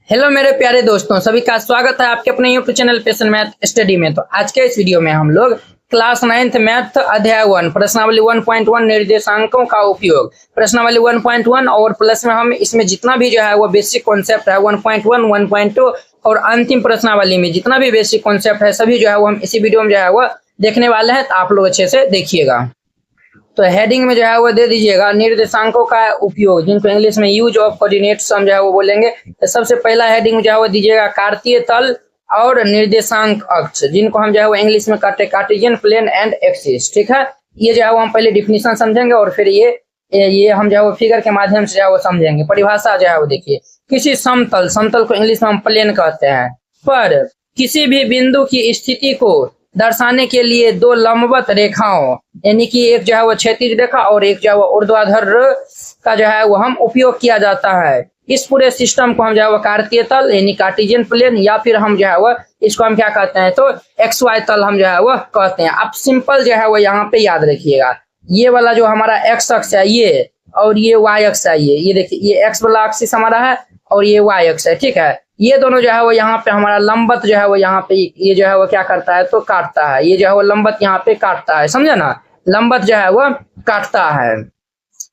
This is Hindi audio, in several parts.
हेलो मेरे प्यारे दोस्तों, सभी का स्वागत है आपके अपने यूट्यूब चैनल पेशन मैथ स्टडी में। तो आज के इस वीडियो में हम लोग क्लास 9th मैथ अध्याय 1 प्रश्नावली 1.1 निर्देशांकों का उपयोग प्रश्नावली 1.1 और प्लस में हम इसमें जितना भी जो है वो बेसिक कॉन्सेप्ट है 1.1 1.2 और अंतिम प्रश्नावली में जितना भी बेसिक कॉन्सेप्ट है सभी जो है वो हम इसी वीडियो में जो है वो देखने वाले हैं। तो आप लोग अच्छे से देखिएगा। तो हेडिंग में जो है वो दे दीजिएगा निर्देशांकों का उपयोग, जिनको इंग्लिश में यूज ऑफ कोऑर्डिनेट्स हम जो है वो बोलेंगे। तो सबसे पहला हेडिंग जो है वो दीजिएगा कार्तीय तल और निर्देशांक अक्ष, जिनको हम जो है वो इंग्लिश में कहते हैं कार्टेशियन प्लेन एंड एक्सिस। ठीक है, ये जो है वो हम पहले डिफिनीशन समझेंगे और फिर ये हम जो है वो फिगर के माध्यम से जो है वो समझेंगे। परिभाषा जो है वो देखिए, किसी समतल को इंग्लिश में हम प्लेन कहते हैं, पर किसी भी बिंदु की स्थिति को दर्शाने के लिए दो लंबवत रेखाओं यानी कि एक जो है वो क्षैतिज रेखा और एक जो है वो ऊर्ध्वाधर का जो है वो हम उपयोग किया जाता है। इस पूरे सिस्टम को हम जो है वो कार्तीय तल यानी कार्टेशियन प्लेन या फिर हम जो है वो इसको हम क्या कहते हैं तो एक्स वाई तल हम जो है वो कहते हैं। आप सिंपल जो है वो यहाँ पे याद रखिएगा, ये वाला जो हमारा एक्स अक्ष है ये और ये वाई अक्ष है ये देखिए, ये एक्स वाला अक्ष हमारा है और ये वाई अक्ष है। ठीक है, ये दोनों जो है वो यहाँ पे हमारा लंबवत जो है वो यहाँ पे ये जो है वो क्या करता है तो काटता है, ये जो है वो लंबवत यहाँ पे काटता है, समझे ना, लंबवत जो है वो काटता है।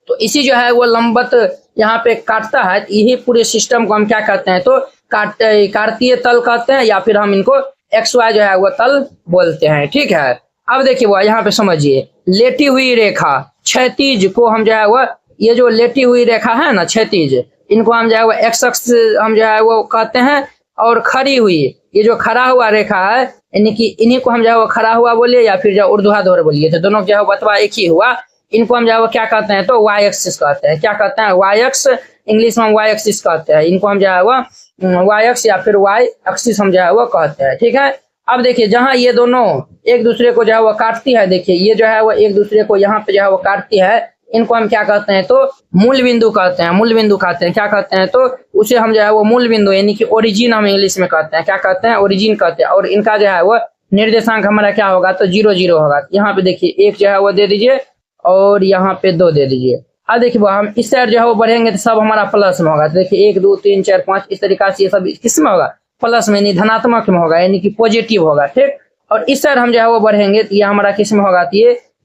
तो इसी जो है वो लंबवत यहाँ पे काटता है, यही पूरे सिस्टम को हम क्या कहते हैं तो कार्तीय तल कहते हैं या फिर हम इनको एक्स वाई जो है वो तल बोलते हैं। ठीक है, अब देखिए वो यहाँ पे समझिए, लेटी हुई रेखा क्षैतिज को हम जो है वो ये जो लेटी हुई रेखा है ना क्षैतिज, इनको हम जो है वो एक्स अक्ष हम जो है वो कहते हैं, और खड़ी हुई ये जो खड़ा हुआ रेखा है यानी कि इन्हीं को हम जो है वो खड़ा हुआ बोलिए या फिर जो ऊर्ध्वाधर बोलिए, तो दोनों जो है बतवा एक ही हुआ। इनको हम जो है वो क्या कहते हैं तो वाई एक्सिस कहते हैं। क्या कहते हैं वाई एक्स, इंग्लिश में हम वाई एक्सिस कहते हैं। इनको हम जो है वो वाई एक्स या फिर वाई एक्सिस हम जो है वो कहते हैं। ठीक है, अब देखिए जहाँ ये दोनों एक दूसरे को जो है वो काटती है, देखिए ये जो है वो एक दूसरे को यहाँ पे जो है वो काटती है, इनको हम क्या कहते हैं तो मूल बिंदु कहते हैं। मूल बिंदु कहते हैं, क्या कहते हैं तो उसे हम जो है वो मूल बिंदु यानी कि ओरिजिन हम इंग्लिश में कहते हैं। क्या कहते हैं ओरिजिन कहते हैं। और इनका जो है वो निर्देशांक हमारा क्या होगा तो 0 0 होगा। यहाँ पे देखिए एक जो है वो दे दीजिए और यहाँ पे 2 दे दीजिए। अब देखिए वो हम इस साइड जो है वो बढ़ेंगे तो सब हमारा प्लस में होगा। तो देखिए 1 2 3 4 5 इस तरीका से ये सब किस में होगा प्लस में, यानी धनात्मक में होगा यानी कि पॉजिटिव होगा। ठीक, और इस साइड हम जो है वो बढ़ेंगे तो ये हमारा किस में होगा तो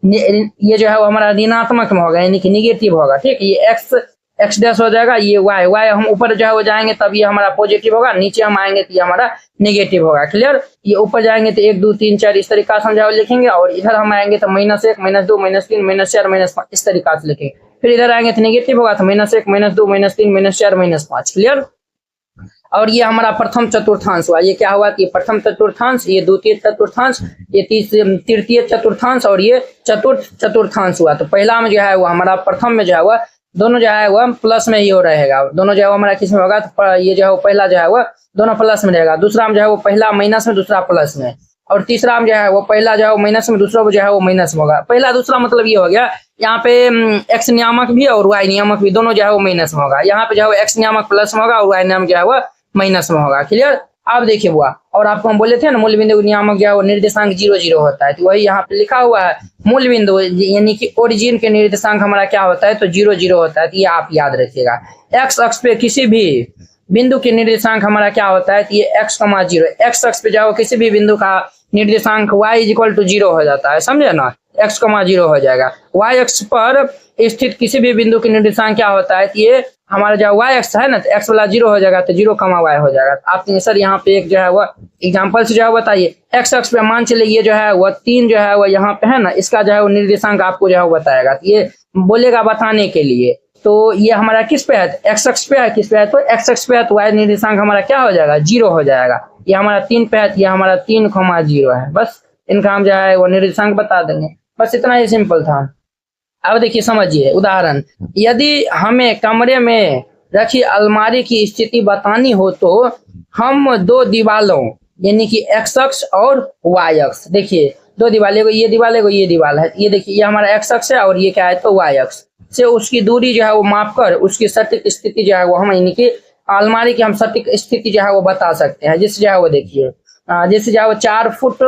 ये जो है वो हमारा ऋणात्मक में होगा यानी कि निगेटिव होगा। ठीक, ये एक्स डैश हो जाएगा, ये वाई हम ऊपर जो है वो जाएंगे तब ये हमारा पॉजिटिव होगा, नीचे हम आएंगे तो ये हमारा नेगेटिव होगा। क्लियर, ये ऊपर जाएंगे तो 1 2 3 4 इस तरीका से हम जो लिखेंगे और इधर हम आएंगे तो -1 -2 -3 -4 -5 इस तरीका से लिखेंगे। फिर इधर आएंगे तो नेगेटिव होगा तो -1 -2 -3 -4 -5। क्लियर, और ये हमारा प्रथम चतुर्थांश हुआ। ये क्या हुआ कि प्रथम चतुर्थांश, ये द्वितीय चतुर्थांश, ये तृतीय चतुर्थांश और ये चतुर्थ चतुर्थांश हुआ। तो पहला में जो है वो हमारा प्रथम में जो है वो दोनों जो है वो प्लस में ही हो रहेगा, दोनों जो है वो हमारा किस में होगा तो ये जो है वो पहला जो है वो दोनों प्लस में रहेगा। दूसरा में जो है वो पहला माइनस में दूसरा प्लस में, और तीसरा में जो है वो पहला जो है वो माइनस में दूसरा जो है वो माइनस में होगा। पहला दूसरा मतलब ये हो गया, यहाँ पे एक्स नियामक भी और वाई नियामक भी दोनों जो है वो माइनस में होगा। यहाँ पे जो है वो एक्स नियामक प्लस में होगा और वाई नियामक जो है वो माइनस में होगा। क्लियर, आप देखिए हुआ। और आपको हम बोले थे ना मूल बिंदु नियामक जो है वो निर्देशांक 0 0 होता है, तो वही यहाँ पे लिखा हुआ है मूल बिंदु यानी कि ओरिजिन के निर्देशांक हमारा क्या होता है तो 0 0 होता है। तो ये आप याद रखिएगा। एक्स अक्ष पे किसी भी बिंदु के निर्देशांक हमारा क्या होता है तो ये x,0, एक्स अक्ष पे जाओ किसी भी बिंदु का निर्देशांक y = 0 हो जाता है, समझे ना, x,0 हो जाएगा। y अक्ष पर स्थित किसी भी बिंदु के निर्देशांक क्या होता है तो ये हमारा जो y अक्ष है ना तो x वाला 0 हो जाएगा तो 0,y हो जाएगा। आप सर यहाँ पे एक जो है वो एग्जाम्पल से जो है बताइए, x अक्ष पे मान चलिए ये जो है वो 3 जो है वो यहाँ पे है ना, इसका जो है वो निर्देशांक आपको जो है वो बताएगा, ये बोलेगा बताने के लिए। तो ये हमारा किस पे है x अक्ष पे है, किस पे है तो x अक्ष पे है, तो y निर्देशांक हमारा क्या हो जाएगा 0 हो जाएगा। ये हमारा 3 पे है, ये हमारा 3,0 है। बस इनका हम जो है वो निर्देशांक बता देंगे, बस इतना ही सिंपल था। अब देखिए समझिए उदाहरण, यदि हमें कमरे में रखी अलमारी की स्थिति बतानी हो तो हम 2 दीवालों यानी कि x अक्ष और y अक्ष, देखिए 2 दीवार, ये दीवार है ये दीवार है, ये देखिए ये हमारा x अक्ष है और ये क्या है तो y अक्ष से उसकी दूरी जो है वो माप कर उसकी सटीक स्थिति जो है वो हम यानी कि अलमारी की हम सटीक स्थिति जो है वो बता सकते हैं। जिससे जो है वो देखिए जैसे जो है वो 4 फुट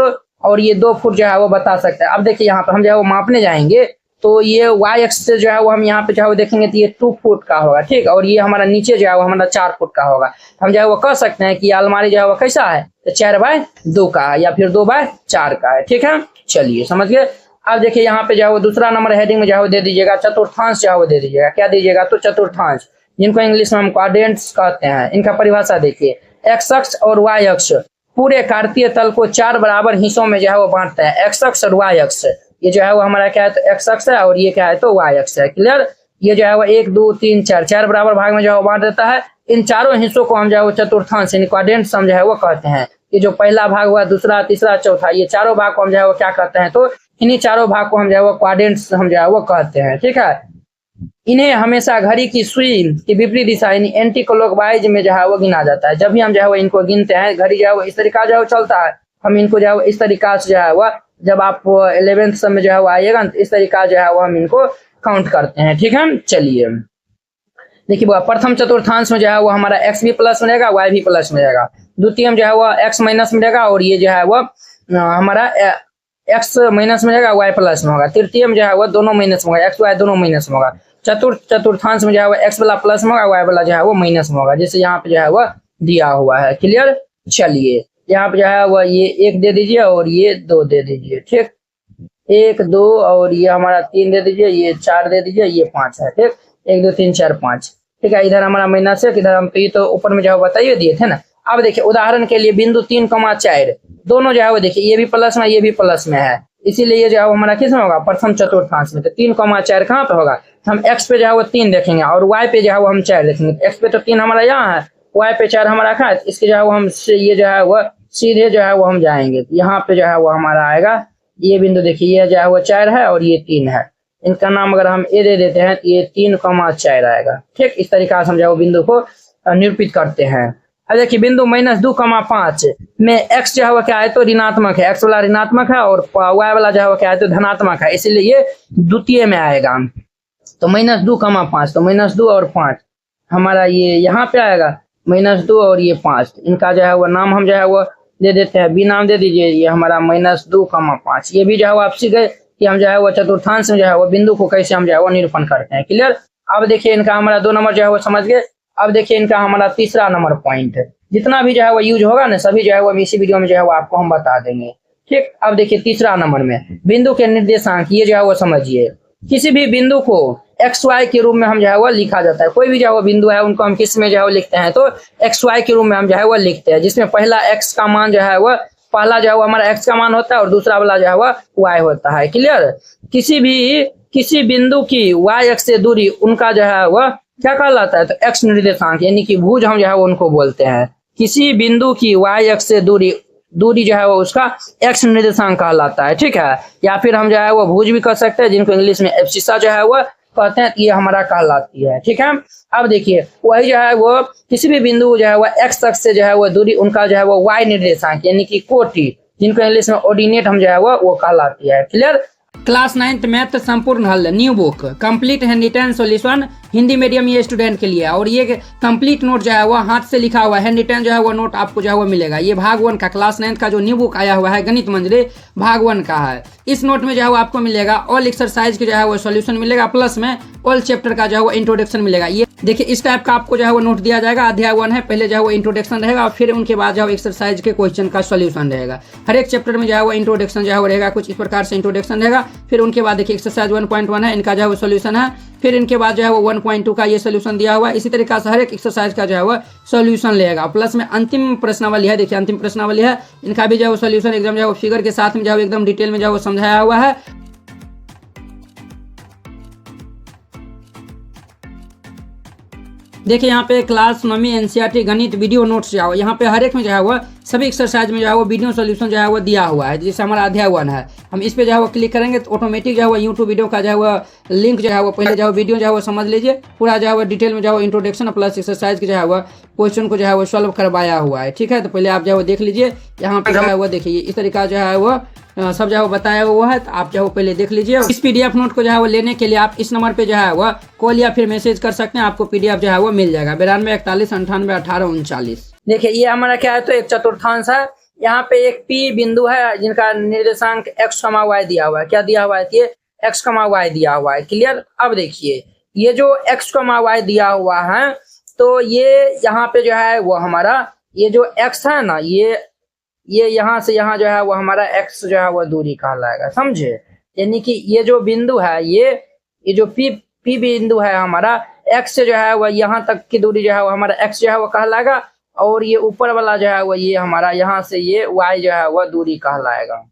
और ये 2 फुट जो है वो बता सकते हैं। अब देखिए यहाँ पर हम जो है वो मापने जाएंगे तो ये वाई एक्स से जो है वो हम यहाँ पे जो है वो देखेंगे तो ये 2 फुट का होगा, ठीक। और ये हमारा नीचे जो है वो हमारा 4 फुट का होगा। हम जो है वो कह सकते हैं कि अलमारी जो है वो कैसा है, तो 4x2 का है या फिर 2x4 का है, ठीक है। चलिए समझ गए। अब देखिए यहाँ पे जो है वो दूसरा नंबर हेडिंग में जो है वो दे दीजिएगा चतुर्थांश जो है वो दे दीजिएगा। क्या दीजिएगा, तो चतुर्थांश, जिनको इंग्लिश में हम क्वाड्रेंट्स कहते हैं। इनका परिभाषा देखिए, एक्स अक्ष और वाई अक्ष पूरे कार्तीय तल को 4 बराबर हिस्सों में जो है वो बांटता है। एक्स अक्ष और वाई अक्ष, ये जो है वो हमारा क्या है, तो एक्स अक्ष है और ये क्या है, तो वाई अक्ष है। क्लियर। ये जो है वो 1 2 3 4 बराबर भाग में जो है वो बांट देता है। इन चारों हिस्सों को हम जो है वो चतुर्थांश यानी क्वाड्रेंट्स हम जो है वो कहते हैं। ये जो पहला भाग हुआ, दूसरा, तीसरा, चौथा, ये चारों भाग को हम जो है वो क्या कहते हैं, तो इन्हीं चारों भाग को हम जो है वो क्वाड्रेंट्स हम जो है वो कहते हैं, ठीक है। इन्हें हमेशा घड़ी की सुई की विपरीत दिशा यानी एंटी क्लॉकवाइज में जो है वो गिना जाता है। जब भी हम जो है वो इनको गिनते हैं, घड़ी जो है वो इस तरीका जो है वो चलता है, हम इनको जो है वो इस तरीका से जो है वो, जब आप 11th सब में जो है वो आइएगा तो इस तरीका जो है वो हम इनको काउंट करते हैं, ठीक है। चलिए देखिए प्रथम चतुर्थांश में जो है वो हमारा एक्स भी प्लस में रहेगा, वाई भी प्लस में रहेगा। द्वितीय में जो है वो एक्स माइनस में रहेगा और ये जो है वो हमारा एक्स माइनस में रहेगा, वाई प्लस में होगा। तृतीय में जो है वो दोनों माइनस में होगा, एक्स वाई दोनों माइनस में होगा। चतुर्थांश में जो है वो एक्स वाला प्लस में होगा, वाई वाला जो है वो माइनस में होगा, जैसे यहाँ पे जो है वो दिया हुआ है। क्लियर। चलिए यहाँ पे जो है वो ये 1 दे दीजिए और ये 2 दे दीजिए, ठीक। 1 2 और ये हमारा 3 दे दीजिए, ये 4 दे दीजिए, ये 5 है, ठीक। 1 2 3 4 5, ठीक है। इधर हमारा माइनस है, इधर हम तो ये तो ऊपर में जो है बताइए दिए थे ना। अब देखिए उदाहरण के लिए बिंदु 3,4 दोनों जो है वो देखिए ये भी प्लस में ये भी प्लस में है, इसीलिए ये जो है हमारा किस में होगा, प्रथम चतुर्थांश में। तो 3,4 कहाँ पे होगा, हम एक्स पे जो है वो 3 देखेंगे और वाई पे जो है वो हम 4 देखेंगे। एक्स पे तो 3 हमारा यहाँ है, वाई पे 4 हमारा कहाँ है, इसके जो है वो हम ये जो है वो सीधे जो है वो हम जाएंगे। यहाँ पे जो है वो हमारा आएगा ये बिंदु, देखिए ये जो है वो 4 है और ये 3 है। इनका नाम अगर हम ए दे देते हैं तो ये 3,4 आएगा, ठीक। इस तरीका से हम जो है बिंदु को निरूपित करते हैं। अब देखिए बिंदु -2,5 में एक्स जो है वो क्या है, तो ऋणात्मक है, एक्स वाला ऋणात्मक है और वाई वाला जो है वो क्या है, तो धनात्मक है, इसीलिए ये द्वितीय में आएगा। तो -2,5, तो -2 और 5 हमारा ये यहाँ पे आएगा, -2 और ये 5। इनका जो है वो नाम हम जो है वो दे देते हैं, बी नाम दे दीजिए। ये हमारा -2,5। ये भी जो है वो आप सीख गए कि हम जो है वो चतुर्थांश में जो है वो बिंदु को कैसे हम जो है वो निरूपण करते हैं। क्लियर। अब देखिए इनका हमारा 2 नंबर जो है वो समझ गए। अब देखिए इनका हमारा तीसरा नंबर पॉइंट, जितना भी जो है वो यूज होगा ना सभी जो है वो इसी वीडियो में जो है वो आपको हम बता देंगे, ठीक। अब देखिए तीसरा नंबर में बिंदु के निर्देशांक, ये जो है वो समझिए। किसी भी बिंदु को एक्स वाई के रूप में हम जो है वो लिखा जाता है। कोई भी जो है वो बिंदु है उनको हम किस में जो है वो लिखते हैं, तो एक्स वाई के रूप में हम जो है वो लिखते हैं, जिसमें पहला एक्स का मान जो है वो, पहला जो है वो हमारा एक्स का मान होता है और दूसरा वाला जो है वो वाई होता है। क्लियर। किसी बिंदु की वाई एक्स से दूरी उनका जो है वह क्या कहलाता है, तो एक्स निर्देशांक यानी कि भुज हम जो है वो उनको बोलते हैं। किसी बिंदु की वाई एक्स से दूरी जो है वो उसका एक्स निर्देशांक कहलाता है, ठीक है। या फिर हम जो है वो भुज भी कह सकते हैं, जिनको इंग्लिश में एब्सिसा जो है वो कहते हैं, ये हमारा कहलाती है, ठीक है। अब देखिए वही जो है वो किसी भी बिंदु जो है वो एक्स अक्ष से जो है वो दूरी उनका जो है वो वाई निर्देशांक यानी कि कोटि, जिनको इंग्लिश में ऑर्डिनेट हम जो है वो कहलाती है। क्लियर। क्लास 9th मैथ संपूर्ण हल new book complete handwritten solution Hindi medium ये स्टूडेंट के लिए, और ये कंप्लीट नोट जो है वो हाथ से लिखा हुआ हैंड रिटन जो है वो नोट आपको जो है वो मिलेगा। ये भाग 1 का क्लास 9th का जो न्यू बुक आया हुआ है गणित मंजरी भाग 1 का है। इस नोट में जो है वो आपको मिलेगा ऑल एक्सरसाइज के जो है वो सॉल्यूशन मिलेगा, प्लस में ऑल चैप्टर का जो है वो इंट्रोडक्शन मिलेगा। ये देखिए इस टाइप का आपको जो है वो नोट दिया जाएगा। अध्याय 1 है, पहले जो है वो इंट्रोडक्शन रहेगा और फिर उनके बाद जो है एक्सरसाइज के क्वेश्चन का सॉल्यूशन रहेगा। हर एक चैप्टर में जो है वो इंट्रोडक्शन जो है वो रहेगा, कुछ इस प्रकार से इंट्रोडक्शन रहेगा। फिर उनके बाद देखिए एक्सरसाइज 1.1 है, इनका जो है वो सॉल्यूशन है। फिर इनके बाद जो है वो 1.2 का ये सॉल्यूशन दिया हुआ है। इसी तरीके से हर एक एक्सरसाइज का जो है वो सॉल्यूशन लेगा, प्लस में अंतिम प्रश्नावली है। देखिए अंतिम प्रश्नावली है, इनका भी जो है वो सॉल्यूशन एकदम जो है वो फिगर के साथ में जो है एकदम डिटेल में जो है वो समझाया हुआ है। देखिए यहाँ पे क्लास 9वीं एनसीईआरटी गणित वीडियो नोट्स जो है यहाँ पे हर एक में जो है वो सभी एक्सरसाइज में जो है वो वीडियो सॉल्यूशन जो है वो दिया हुआ है। जैसे हमारा अध्याय 1 है, हम इस पे जो है वो क्लिक करेंगे तो ऑटोमेटिक जो है वो यूट्यूब वीडियो का जो है वो लिंक जो है वो पहले जो है वीडियो जो है वो समझ लीजिए, पूरा जो है वो डिटेल में जो है वो इंट्रोडक्शन प्लस एक्सरसाइज के जो है वो क्वेश्चन को जो है वो सॉल्व करवाया हुआ है, ठीक है। तो पहले आप जो है वो देख लीजिए, यहाँ पे जो है वो देखिए इस तरीका जो है वो सब जो है वो बताया हुआ है, तो आप जो है पहले देख लीजिए। इस पीडीएफ नोट को जो है वो लेने के लिए आप इस नंबर पे जो है वो कॉल या फिर मैसेज कर सकते हैं, आपको पीडीएफ जो है वो मिल जाएगा 92 41 98 18 39। देखिए ये हमारा क्या है, तो एक चतुर्थांश है। यहाँ पे एक पी बिंदु है जिनका निर्देशांक x, y दिया हुआ है। क्या दिया हुआ है, ये एक्स कमा वाई दिया हुआ है। क्लियर। अब देखिए ये जो एक्स कमा वाई दिया हुआ है तो ये यहाँ पे जो है वो हमारा ये जो एक्स है ना ये यहाँ से यहाँ जो है वो हमारा एक्स जो है वो दूरी कहलाएगा, समझे। यानी कि ये जो बिंदु है ये जो पी बिंदु है हमारा एक्स से जो है वो यहाँ तक की दूरी जो है वो हमारा एक्स जो है वो कहलाएगा, और ये ऊपर वाला जो है वो ये हमारा यहाँ से ये वाई जो है वह दूरी कहलाएगा,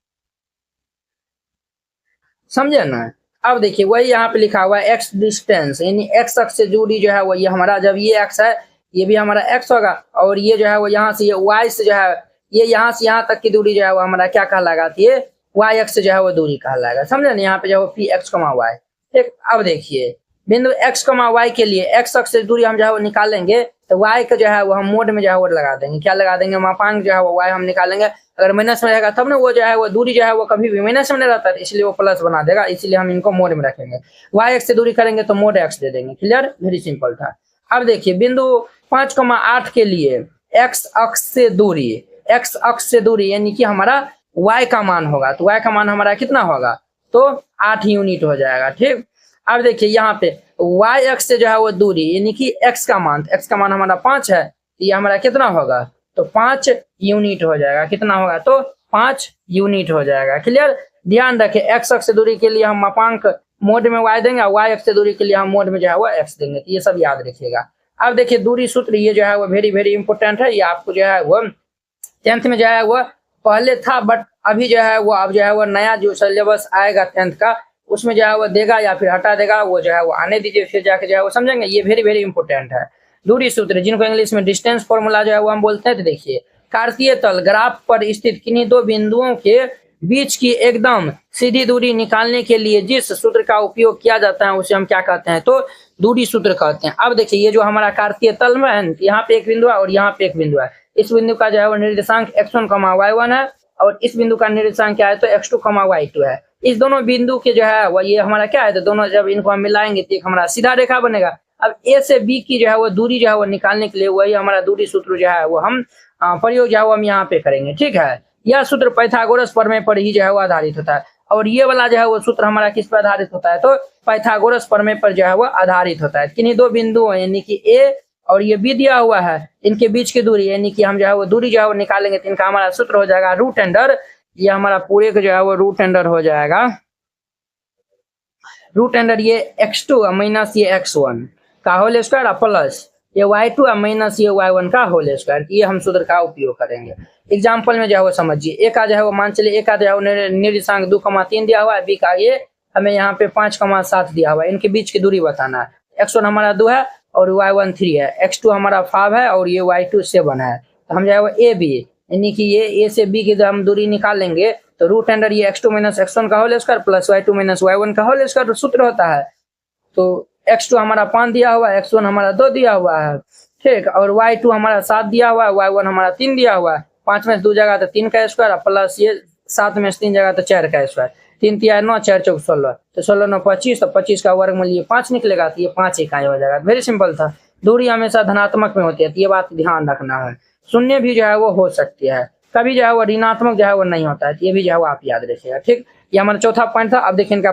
समझे ना। अब देखिए वही यहाँ पे लिखा हुआ है एक्स डिस्टेंस, यानी एक्स अक्ष से दूरी जो है वो ये हमारा, जब ये एक्स है ये भी हमारा एक्स होगा, और ये जो है वो यहाँ से ये वाई से जो है ये यहाँ से यहाँ तक की दूरी जो है वो हमारा क्या कहलाएगा, ये वाई एक्स से जो है वो दूरी कहलाएगा, समझे ना। यहाँ पे जो है पी एक्स कमा वाई। ठीक। अब देखिए बिंदु एक्स कमा वाई के लिए एक्स अक्ष से दूरी हम जो है वो निकालेंगे तो वाई का जो है वो हम मोड में जो है वो लगा देंगे, क्या लगा देंगे, मापांक जो है वो वाई हम निकालेंगे। अगर माइनस में रहेगा तब ना वो जो है वो दूरी जो है वो कभी भी माइनस में नहीं रहता है, इसलिए वो प्लस बना देगा, इसलिए हम इनको मोड में रखेंगे। वाई एक्स से दूरी करेंगे तो मोड एक्स दे देंगे। क्लियर, वेरी सिंपल था। अब देखिए बिंदु 5,8 के लिए एक्स अक्ष से दूरी यानी कि हमारा वाई का मान होगा, तो वाई का मान हमारा कितना होगा, तो 8 यूनिट हो जाएगा। ठीक। अब देखिए यहाँ पे वाई एक्स से जो है वो दूरी यानी कि एक्स का मान हमारा 5 है, ये हमारा कितना होगा, तो 5 यूनिट हो जाएगा। कितना होगा, तो 5 यूनिट हो जाएगा। क्लियर। ध्यान रखें एक्स अक्ष से दूरी के लिए हम मापांक मोड में वाई देंगे, वाई एक्स से दूरी के लिए हम मोड में जो है वो एक्स देंगे, तो ये सब याद रखिएगा। अब देखिए दूरी सूत्र ये जो है वो वेरी वेरी इंपॉर्टेंट है, ये आपको जो है वो 10th में जो है वो पहले था, बट अभी जो है वो अब जो है वो नया जो सिलेबस आएगा 10th का उसमें जो है वो देगा या फिर हटा देगा, वो जो है वो आने दीजिए, फिर जाके जो है वो समझेंगे। ये वेरी वेरी इंपॉर्टेंट है दूरी सूत्र, जिनको इंग्लिश में डिस्टेंस फॉर्मूला जो है वो हम बोलते हैं। तो देखिए कार्तीय तल ग्राफ पर स्थित किन्हीं दो बिंदुओं के बीच की एकदम सीधी दूरी निकालने के लिए जिस सूत्र का उपयोग किया जाता है उसे हम क्या कहते हैं, तो दूरी सूत्र कहते हैं। अब देखिए ये जो हमारा कार्तीय तल में है, यहाँ पे एक बिंदु है और यहाँ पे एक बिंदु है, इस बिंदु का जो है वो निर्देशांक x1, y1 है, और इस बिंदु का निर्देशांक क्या है, तो x2, y2 है। इस दोनों बिंदु के जो है वो ये हमारा क्या है, तो दोनों जब इनको हम मिलाएंगे तो एक हमारा सीधा रेखा बनेगा। अब ए से बी की जो है वो दूरी जो है वो निकालने के लिए वही हमारा दूरी सूत्र जो है वो हम प्रयोग जो है वो हम यहाँ पे करेंगे। ठीक है। यह सूत्र पाइथागोरस प्रमेय पर ही जो है वो आधारित होता है, और ये वाला जो है वो सूत्र हमारा किस पर आधारित होता है, तो पाइथागोरस प्रमेय पर जो है वो आधारित होता है। किन्हीं दो बिंदु यानी कि ए और ये बी दिया हुआ है, इनके बीच की दूरी यानी कि हम जो है वो दूरी जो है वो निकालेंगे तो इनका हमारा सूत्र हो जाएगा रूट अंडर, ये हमारा पूरे का जो है वो रूट अंडर हो जाएगा, रूट अंडर ये x2 माइनस ये x1 का होल स्क्वायर प्लस ये y2 माइनस ये y1 का होल स्क्वायर, ये हम सूत्र का उपयोग करेंगे। एग्जाम्पल में जो है वो समझिए, ए का जो है वो मान चलिए ए का जो है वो निर्देशांक 2,3 दिया हुआ है, बी का ये हमें यहाँ पे 5,7 दिया हुआ है, इनके बीच की दूरी बताना है। x1 हमारा 2 है और y1 3 है, x2 हमारा 5 है और ये y2 7 है, तो हम जो है वो ए बी यानी कि ये ए से बी की जब हम दूरी निकालेंगे तो रूट अंडर ये x2 माइनस x1 का whole square plus y2 minus y1 का होल स्क्वायर सूत्र होता है। तो x2 हमारा 5 दिया हुआ है, x1 हमारा 2 दिया हुआ है, ठीक, और y2 हमारा 7 दिया हुआ है, y1 हमारा 3 दिया हुआ है। 5 में से 2 जगह तो 3 का स्क्वायर प्लस ये 7 में से 3 जगह तो 4 का स्क्वायर, 3 3 9 4 4 16, तो 16 9 25, तो 25 का वर्गमूल ये 5 निकलेगा, तो ये 5 इकाई हो जाएगा। वेरी सिंपल था। दूरी हमेशा धनात्मक में होती है, तो ये बात ध्यान रखना है। शून्य भी जो है वो हो सकती है, कभी जो है वो ऋणात्मक जो है वो नहीं होता है, तो ये भी जो है वो आप याद रखिएगा। ठीक, ये हमारा चौथा पॉइंट था। अब देखिए इनका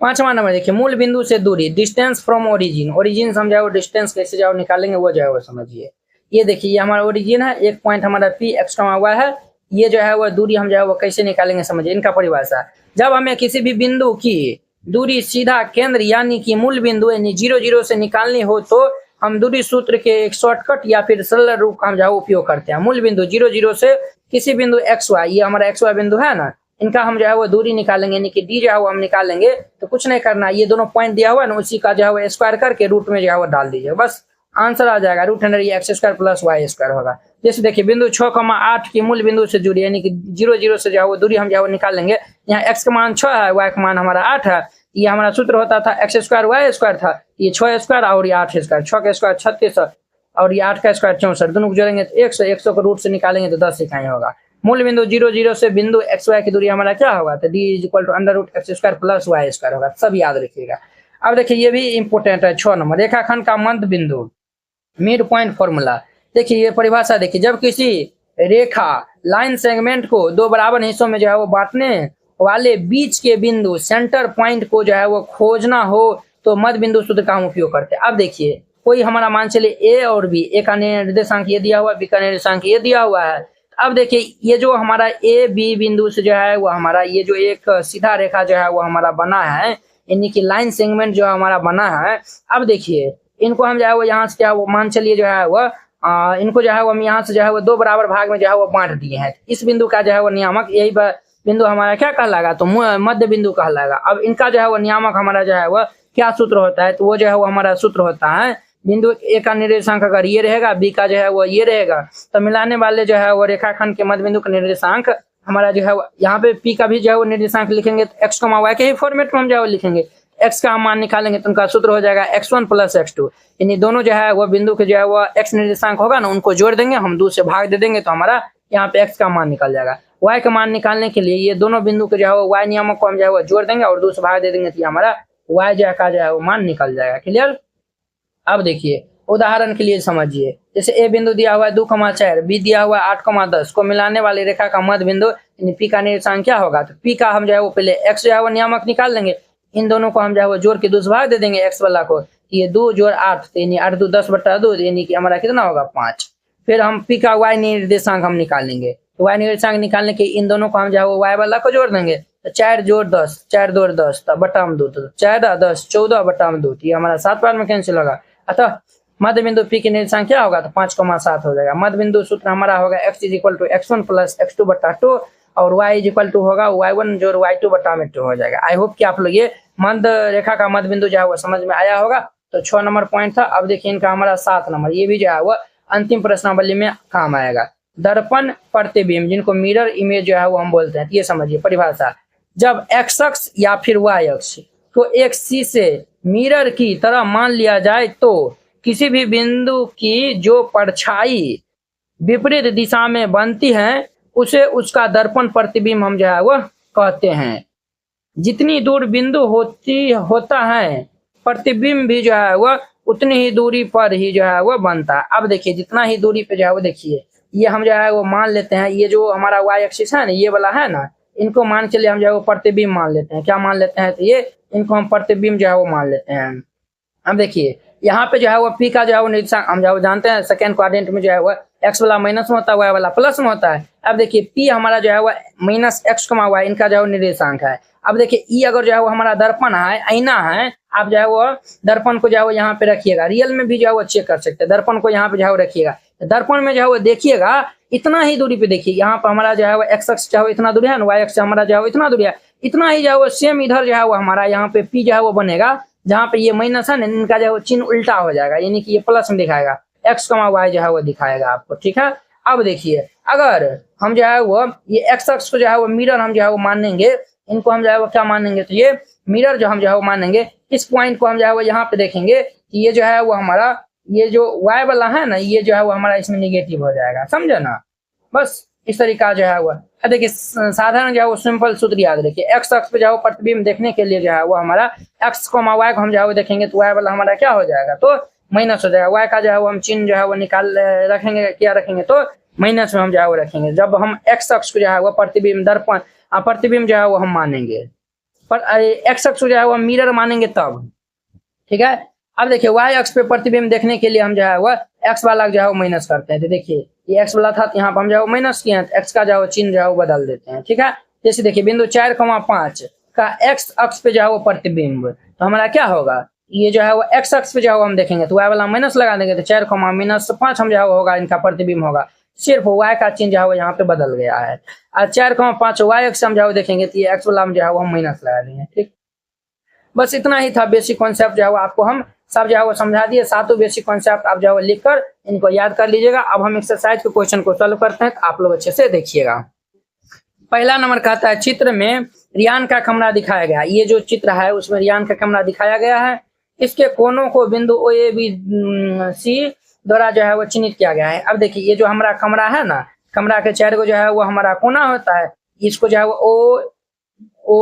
पांचवा नंबर देखिए मूल बिंदु से दूरी, डिस्टेंस फ्रॉम ओरिजिन। ओरिजिन हम जो है वो डिस्टेंस कैसे जो निकालेंगे वो जो है वो समझिए। ये देखिए ये हमारा ओरिजिन है, एक पॉइंट हमारा पी x, y है, ये जो है वो दूरी हम जो है वो कैसे निकालेंगे समझिए। इनका परिभाषा, जब हमें किसी भी बिंदु की दूरी सीधा केंद्र यानी कि मूल बिंदु यानी 0 0 से निकालनी हो तो हम दूरी सूत्र के एक शॉर्टकट या फिर सरल रूप का हम जो है उपयोग करते हैं। मूल बिंदु 0 0 से किसी बिंदु xy, ये हमारा xy बिंदु है ना, इनका हम जो है वो दूरी निकालेंगे यानी कि डी जो है वो हम निकालेंगे। तो कुछ नहीं करना, ये दोनों पॉइंट दिया हुआ है ना, उसी का जो है वो स्क्वायर करके रूट में जो है वो डाल दीजिए, बस आंसर आ जाएगा। रूट अंडर ये x square plus y square होगा। जैसे देखिए बिंदु 6,8 की मूल बिंदु से जुड़ी यानी कि 0 0 से जो है वो दूरी हम जो है वो निकालेंगे। यहाँ x का मान 6 है, y का मान हमारा 8 है। ये हमारा सूत्र होता था x स्क्वायर y स्क्वायर था, ये 6 स्क्वायर और ये 8 स्क्वायर, 6 का स्क्वायर 36 और ये 8 का स्क्वायर 64, दोनों को जोड़ेंगे तो 100, 100 को रूट से निकालेंगे तो 10 इकाई होगा। मूल बिंदु 0 0 से बिंदु x y की दूरी हमारा क्या होगा, तो d equal to under root x square plus y square होगा। सब याद रखिएगा। अब देखिए ये भी इंपॉर्टेंट है 6 नंबर, रेखाखंड का मध्य बिंदु, मिड पॉइंट फॉर्मूला। देखिए ये परिभाषा देखिए, जब किसी रेखा लाइन सेगमेंट को दो बराबर हिस्सों में जो है वो बांटने वाले बीच के बिंदु सेंटर पॉइंट को जो है वो खोजना हो तो मध्य बिंदु सूत्र का हम उपयोग करते हैं। अब देखिए कोई हमारा मान चलिए ए और बी, ए का निर्देशांक ये दिया हुआ, बी का निर्देशांक ये दिया हुआ है। अब देखिए ये जो हमारा ए बी बिंदु से जो है वो हमारा ये जो एक सीधा रेखा जो है वो हमारा बना है, यानी कि लाइन सेगमेंट जो हमारा बना है। अब देखिए इनको हम जो है वो यहाँ से क्या वो मान चलिए जो है वो इनको जो है वो हम यहाँ से जो है वो दो बराबर भाग में जो है वो बांट दिए हैं। इस बिंदु का जो है वो नियामक यही बिंदु हमारा क्या कहलाएगा, तो मध्य बिंदु कहलाएगा। अब इनका जो है वो नियामक हमारा जो है वो क्या सूत्र होता है, तो वो जो है वो हमारा सूत्र होता है बिंदु ए का निर्देशांक अगर ये रहेगा, बी का जो है वो ये रहेगा, तो मिलाने वाले जो है वो रेखाखंड के मध्य बिंदु का निर्देशांक हमारा जो है यहाँ पे पी का भी जो है वो निर्देशांक लिखेंगे तो एक्स को वाई के ही फॉर्मेट में हम जो है वो लिखेंगे। एक्स का हम मान निकालेंगे तो उनका सूत्र हो जाएगा x1 प्लस x2, यानी दोनों जो है वो बिंदु के जो है वो x निर्देशांक होगा ना उनको जोड़ देंगे, हम 2 से भाग दे देंगे तो हमारा यहाँ पे x का मान निकल जाएगा। y का मान निकालने के लिए ये दोनों बिंदु के जो है वो y नियामक को हम जो है वो जोड़ देंगे और 2 से भाग दे देंगे तो हमारा y जो है वो मान निकल जाएगा। क्लियर। अब देखिए उदाहरण के लिए समझिए, जैसे ए बिंदु दिया हुआ है 2,4, बी दिया हुआ है 8,10 को मिलाने वाली रेखा का मध्य बिंदु यानी पी का निर्देशांक क्या होगा, तो पी का हम जो है वो पहले x जो है वो नियामक निकाल लेंगे, इन दोनों को हम जो है वो जोड़ के 2 से भाग दे देंगे x वाला को, ये 2 जोड़ 8 यानी 8 2 10/2 यानी कि हमारा कितना होगा 5। फिर हम पी का y निर्देशांक हम निकालेंगे, तो y निर्देशांक निकालने के इन दोनों को हम जो है वो y वाला को जोड़ देंगे, तो 4 जोड़ 10 4 2 10 बटा में 2 तो 4 10 14 बटा में 2, ये हमारा 7 बार में कैंसिल होगा। अतः मध्य बिंदु पी के निर्देशांक क्या होगा, तो 5,7 हो जाएगा। मध्य बिंदु सूत्र हमारा होगा x = x1 प्लस x2/2 और y होगा y1 जोड़ y2 बटा में 2 हो जाएगा। आई होप कि आप लोग ये मध्य रेखा का मध्य बिंदु जो है वो समझ में आया होगा। तो 6 नंबर पॉइंट था। अब देखिए इनका हमारा 7 नंबर, ये भी जो है वो अंतिम प्रश्नावली में काम आएगा। दर्पण प्रतिबिंब जिनको मिरर इमेज जो है वो हम बोलते हैं, ये समझिए परिभाषा। जब x अक्ष या फिर y अक्ष को एक शीशे मिरर की तरह मान लिया जाए तो किसी भी बिंदु की जो परछाई विपरीत दिशा में बनती है उसे उसका दर्पण प्रतिबिंब हम जो है वो कहते हैं। जितनी दूर बिंदु होता है प्रतिबिंब भी जो है वो उतनी ही दूरी पर ही जो है वो बनता है। अब देखिए जितना ही दूरी पे जो है वो देखिए ये हम जो है वो मान लेते हैं, ये जो हमारा y एक्सिस है ना ये वाला है ना, इनको मान चलिए हम जो है वो प्रतिबिंब मान लेते हैं। क्या मान लेते हैं, तो ये इनको हम प्रतिबिंब जो है वो मान लेते हैं। अब देखिए यहाँ पे जो है वो पी का जो है वो निर्देशांक हम जो जानते हैं सेकेंड क्वाड्रेंट में जो है वो x वाला माइनस में होता है, y वाला प्लस में होता है। अब देखिए पी हमारा जो है वो -x, y इनका जो है निर्देशांक है। अब देखिए ई अगर जो है वो हमारा दर्पण है, आईना है, आप जो है वो दर्पण को जो है वो यहाँ पे रखिएगा, रियल में भी जो है वो चेक कर सकते हैं। दर्पण को यहाँ पे जो है वो रखिएगा, दर्पण में जो है वो देखिएगा इतना ही दूरी पे देखिए, यहाँ पर हमारा जो है वो x अक्ष जो है इतना दूरी है ना, y अक्ष हमारा जो है वो इतना दूरी है, इतना ही जो है वो सेम इधर जो है वो हमारा यहाँ पे पी जो है वो बनेगा, जहाँ पे ये माइनस है ना इनका जो है वो चिन्ह उल्टा हो जाएगा, यानी कि ये प्लस में दिखाएगा, x, y जो है वो दिखाएगा आपको। ठीक है। अब देखिए अगर हम जो है वो ये x अक्ष को जो है वो मिरर हम जो है वो मानेंगे, इनको हम जो है वो क्या मानेंगे, तो ये मिरर जो हम जो है वो मानेंगे, इस पॉइंट को हम जो है वो यहाँ पे देखेंगे कि ये जो है वो हमारा ये जो y वाला है ना ये जो है वो हमारा इसमें निगेटिव हो जाएगा, समझे ना। बस इस तरीका जो है वो देखिए साधारण जो है वो सिंपल सूत्र याद रखिए। x अक्ष पे जो है प्रतिबिंब देखने के लिए जो है वो हमारा x, y को हम जो है वो देखेंगे तो y वाला हमारा क्या हो जाएगा, तो माइनस हो जाएगा। y का जो है वो हम चिन्ह जो है वो निकाल रखेंगे, क्या रखेंगे, तो माइनस में हम जो है वो रखेंगे। जब हम x अक्ष को जो है वो प्रतिबिंब दर्पण प्रतिबिंब जो है वो हम मानेंगे, पर x अक्ष को जो है वो मिरर मानेंगे तब। ठीक है। अब देखिए y अक्ष पे प्रतिबिंब देखने के लिए हम जो है वो x वाला जो है वो माइनस करते हैं, तो देखिए ये x वाला था तो यहाँ पर हम जो है माइनस किए हैं, तो x का जो है चिन्ह जो है वो बदल देते हैं। ठीक है। जैसे देखिए बिंदु 4,5 का x अक्ष पे जो है वो प्रतिबिंब, तो हमारा क्या होगा, ये जो है वो x अक्ष पे जो है वो हम देखेंगे तो y वाला माइनस लगा देंगे, तो 4,-5 हम जो है होगा इनका प्रतिबिंब होगा, सिर्फ y का चिन्ह जो है वो यहाँ पे बदल गया है। और 4,5 y अक्ष हम जो है देखेंगे तो ये x वाला हम जो है वो माइनस लगा देंगे। ठीक, बस इतना ही था बेसिक कॉन्सेप्ट जो है वो आपको हम सब जो है वो समझा दिए। सातों बेसिक कॉन्सेप्ट आप जो है वो लिखकर इनको याद कर लीजिएगा। अब हम एक्सरसाइज के क्वेश्चन को सॉल्व करते हैं, तो आप लोग अच्छे से देखिएगा। पहला नंबर कहता है चित्र में रियान का कमरा दिखाया गया। ये जो चित्र है उसमें रियान का कमरा दिखाया गया है, इसके कोनों को बिंदु ओ ए बी सी द्वारा जो है वो चिन्हित किया गया है। अब देखिए ये जो हमारा कमरा है ना, कमरा के 4 को जो है वो हमारा कोना होता है, इसको जो है वो ओ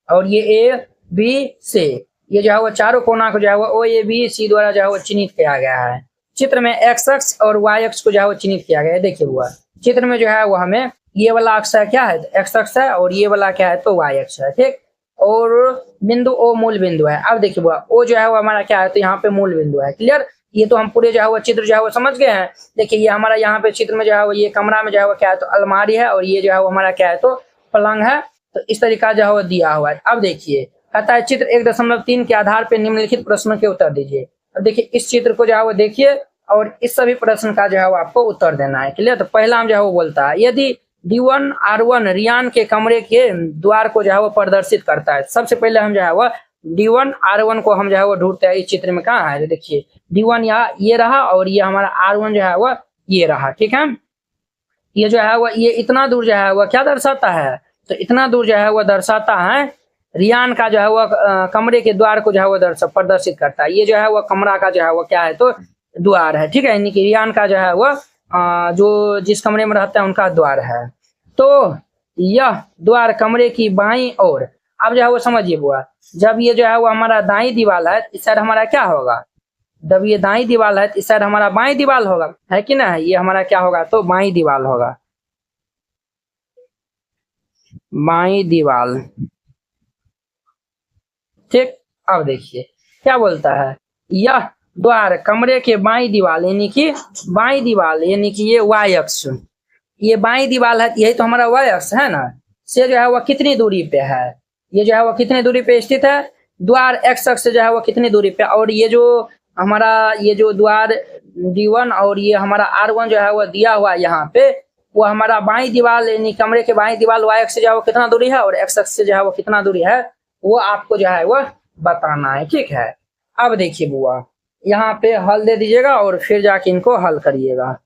और ये ए बी से, ये जो है वो चारों कोना को जो है वो ओ ए बी सी द्वारा जो है वो चिन्हित किया गया है। चित्र में x अक्ष और y अक्ष को जो है वो चिन्हित किया गया है। देखिए हुआ चित्र में जो है वो हमें ये वाला अक्ष है क्या है, एक्स अक्ष है, और ये वाला क्या है तो वाई अक्ष है, ठीक। और बिंदु ओ मूल बिंदु है। अब देखिए बुआ, ओ जो है वो हमारा क्या है तो यहाँ पे मूल बिंदु है, क्लियर। ये तो हम पूरे जो है वो चित्र जो है वो समझ गए हैं। देखिए ये हमारा यहाँ पे चित्र में जो है वो ये कमरा में जो है वो क्या है तो अलमारी है, और ये जो है वो हमारा क्या है तो पलंग है। तो इस तरीका जो है वो दिया हुआ है। अब देखिए कहता है चित्र 1.3 के आधार पर निम्नलिखित प्रश्नों के उत्तर दीजिए। अब देखिए इस चित्र को जो है वो देखिए और इस सभी प्रश्न का जो है वो आपको उत्तर देना है, क्लियर। तो पहला हम जो है वो बोलता है यदि D1 R1 रियान के कमरे के द्वार को जो है वो प्रदर्शित करता है। सबसे पहले हम जो है वो D1 R1 को हम जो है वो ढूंढते हैं। इस चित्र में कहाँ है, तो देखिए D1 यहाँ ये रहा, और ये हमारा R1 जो है वो ये रहा, ठीक है। ये जो है वो ये इतना दूर जो है वो क्या दर्शाता है, तो इतना दूर जो है वो दर्शाता है रियान का जो है वो कमरे के द्वार को जो है वो प्रदर्शित करता है। ये जो है वो कमरा का जो है वो क्या है तो द्वार है, ठीक है। यानी कि रियान का जो है वो जो जिस कमरे में रहता है उनका द्वार है। तो यह द्वार कमरे की बाईं ओर, अब जो है वो समझिए बुआ, जब ये जो है वो हमारा दाई दीवार है इस साइड हमारा क्या होगा, जब ये दाई दीवार है इस साइड हमारा बाईं दीवार होगा, है कि ना। ये हमारा क्या होगा तो बाईं दीवार होगा, बाईं दीवार, ठीक। अब देखिए क्या बोलता है, यह द्वार कमरे के बाईं दीवार यानी कि बाईं दीवार यानी कि ये वाई अक्ष, ये बाईं दीवार है, यही तो हमारा वाई अक्ष है ना, से जो है वह कितनी दूरी पे है, ये जो है वह कितनी दूरी पे स्थित है, द्वार एक्स अक्ष से जो है वह कितनी दूरी पे, और ये जो हमारा ये जो द्वार D1 और ये हमारा R1 जो है वह दिया हुआ है यहाँ पे, वो हमारा बाईं दीवार यानी कमरे के बाईं दीवार वाई अक्ष से जो है वो कितना दूरी है, और एक्स अक्ष से जो है वो कितना दूरी है, वो आपको जो है वह बताना है, ठीक है। अब देखिए बुआ यहाँ पे हल दे दीजिएगा और फिर जाके इनको हल करिएगा,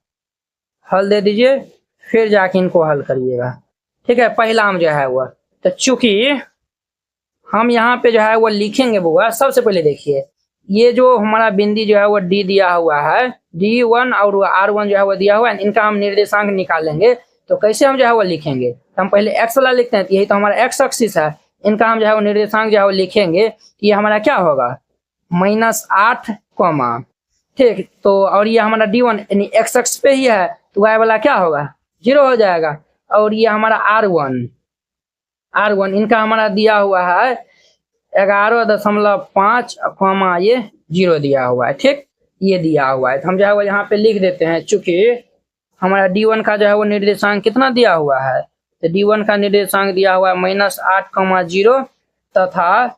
हल दे दीजिए फिर जाके इनको हल करिएगा, ठीक है। पहला हम जो है वह तो चूंकि हम यहाँ पे जो है वो लिखेंगे बुआ, सबसे पहले देखिए ये जो हमारा बिंदी जो है वो डी दिया हुआ है, D1 और R1 जो है वो दिया हुआ है, इनका हम निर्देशांक निकालेंगे। तो कैसे हम जो है वो लिखेंगे, तो हम पहले एक्स वाला लिखते हैं, यही तो हमारा एक्स एक्सिस है, इनका हम जो है वो निर्देशांक जो है वो लिखेंगे। ये हमारा क्या होगा -8, ठीक। तो और ये हमारा D1 यानी एक्स अक्ष पे ही है, तो वाई वाला क्या होगा 0 हो जाएगा। और ये हमारा R1 इनका हमारा दिया हुआ है 11.5, ये 0 दिया हुआ है, ठीक। ये दिया हुआ है, तो हम जो है वो यहाँ पे लिख देते हैं। चूंकि हमारा D1 का जो है वो निर्देशांक कितना दिया हुआ है, तो D1 का निर्देशांक दिया हुआ है -8,0 तथा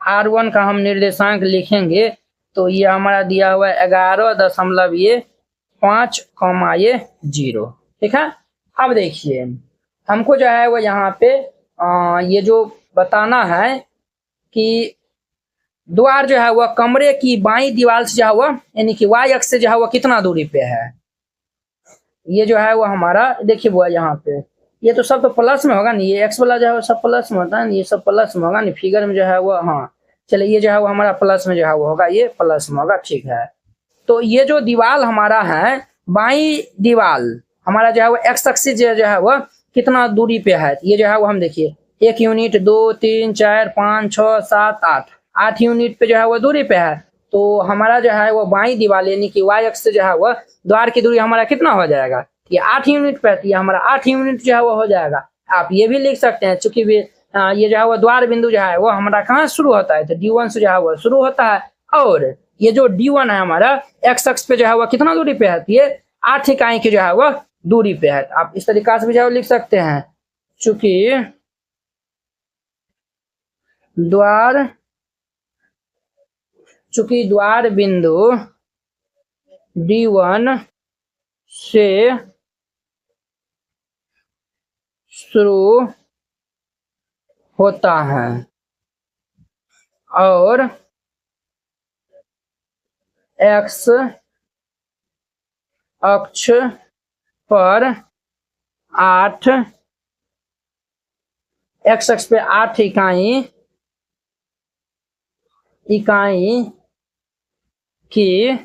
R1 का हम निर्देशांक लिखेंगे तो ये हमारा दिया हुआ है 11.5, 0, ठीक है। अब देखिए हमको जो है वो यहाँ पे ये जो बताना है कि द्वार जो है वह कमरे की बाईं दीवार से जो है वह यानी कि वाई अक्ष से जो है वह कितना दूरी पे है। ये जो है वो हमारा देखिए वो यहाँ पे ये तो सब तो प्लस में होगा नहीं, ये एक्स वाला जो है वो सब प्लस में होता है, ये सब प्लस में होगा नहीं, फिगर में जो है वो, हाँ चलिए ये जो है वो हमारा प्लस में जो है वो होगा, ये प्लस में होगा, ठीक है। तो ये जो दीवार हमारा है बाईं दीवार हमारा जो है वो एक्स एक्सिस जो है वो कितना दूरी पे है, ये जो है वो हम देखिए 1 यूनिट 2 3 4 5 6 7 8 यूनिट पे जो है वो दूरी पे है। तो हमारा जो है वो बाईं दीवार यानी कि वाई अक्ष से जो है वो द्वार की दूरी हमारा कितना हो जाएगा, ये 8 यूनिट पे है, ये हमारा 8 यूनिट जो है वो हो जाएगा। आप ये भी लिख सकते हैं चूंकि ये जो है वो द्वार बिंदु जो है वो हमारा कहाँ शुरू होता है, तो D1 से जो है वो शुरू होता है, और ये जो D1 है हमारा एक्स अक्ष पे जो है वो कितना दूरी पे है, ये 8 इकाई की जो है वो दूरी पे है। आप इस तरीका से भी जो है लिख सकते हैं, चूंकि द्वार बिंदु D1 से शुरू होता है और एक्स अक्ष पर 8 एक्स अक्ष पे 8 इकाई की